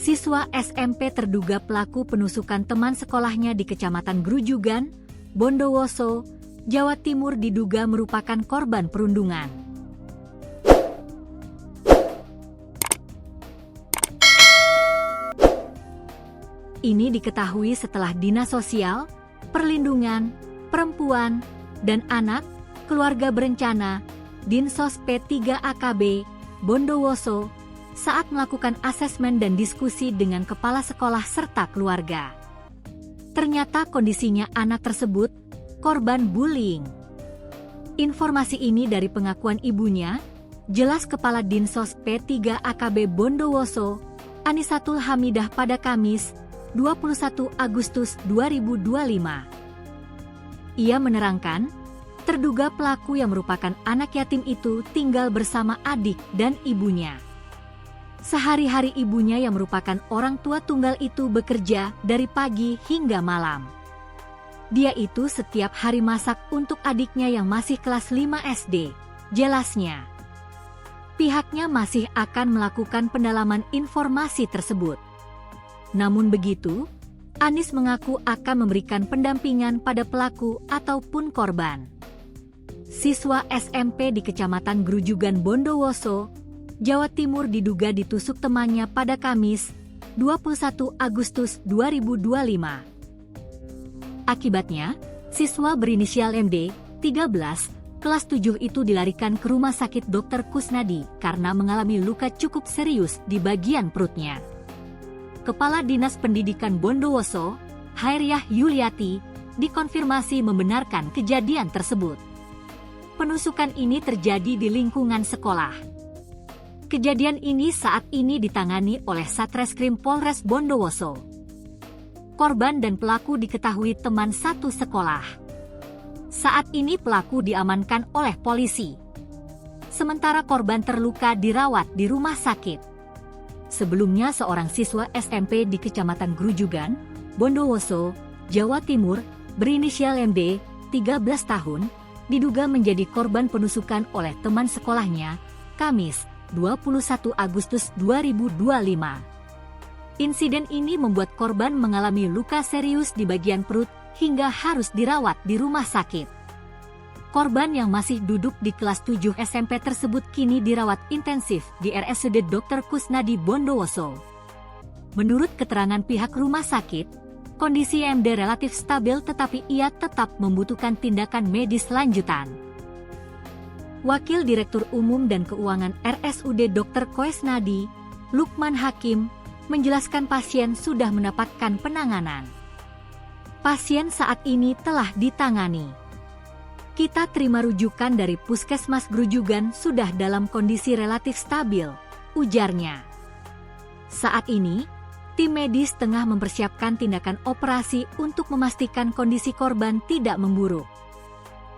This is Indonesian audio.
Siswa SMP terduga pelaku penusukan teman sekolahnya di Kecamatan Grujugan, Bondowoso, Jawa Timur diduga merupakan korban perundungan. Ini diketahui setelah Dinas Sosial, Perlindungan, Perempuan, dan Anak, Keluarga Berencana, Dinsos P3 AKB, Bondowoso, saat melakukan asesmen dan diskusi dengan kepala sekolah serta keluarga. Ternyata kondisinya anak tersebut korban bullying. Informasi ini dari pengakuan ibunya, jelas Kepala Dinsos P3 AKB Bondowoso, Anisatul Hamidah pada Kamis, 21 Agustus 2025. Ia menerangkan, terduga pelaku yang merupakan anak yatim itu tinggal bersama adik dan ibunya. Sehari-hari ibunya yang merupakan orang tua tunggal itu bekerja dari pagi hingga malam. Dia itu setiap hari masak untuk adiknya yang masih kelas 5 SD, jelasnya. Pihaknya masih akan melakukan pendalaman informasi tersebut. Namun begitu, Anis mengaku akan memberikan pendampingan pada pelaku ataupun korban. Siswa SMP di Kecamatan Grujugan Bondowoso, Jawa Timur diduga ditusuk temannya pada Kamis, 21 Agustus 2025. Akibatnya, siswa berinisial MD, 13, kelas 7 itu dilarikan ke Rumah Sakit Dr. Kusnadi karena mengalami luka cukup serius di bagian perutnya. Kepala Dinas Pendidikan Bondowoso, Hairiah Yuliati, dikonfirmasi membenarkan kejadian tersebut. Penusukan ini terjadi di lingkungan sekolah. Kejadian ini saat ini ditangani oleh Satreskrim Polres Bondowoso. Korban dan pelaku diketahui teman satu sekolah. Saat ini pelaku diamankan oleh polisi. Sementara korban terluka dirawat di rumah sakit. Sebelumnya seorang siswa SMP di Kecamatan Grujugan, Bondowoso, Jawa Timur, berinisial MD, 13 tahun, diduga menjadi korban penusukan oleh teman sekolahnya, Kamis, 21 Agustus 2025. Insiden ini membuat korban mengalami luka serius di bagian perut hingga harus dirawat di rumah sakit. Korban yang masih duduk di kelas 7 SMP tersebut kini dirawat intensif di RSUD Dr. Kusnadi Bondowoso. Menurut keterangan pihak rumah sakit, kondisi MD relatif stabil tetapi ia tetap membutuhkan tindakan medis lanjutan. Wakil Direktur Umum dan Keuangan RSUD Dr. Kusnadi, Lukman Hakim, menjelaskan pasien sudah mendapatkan penanganan. Pasien saat ini telah ditangani. Kita terima rujukan dari Puskesmas Grujugan sudah dalam kondisi relatif stabil, ujarnya. Saat ini, tim medis tengah mempersiapkan tindakan operasi untuk memastikan kondisi korban tidak memburuk.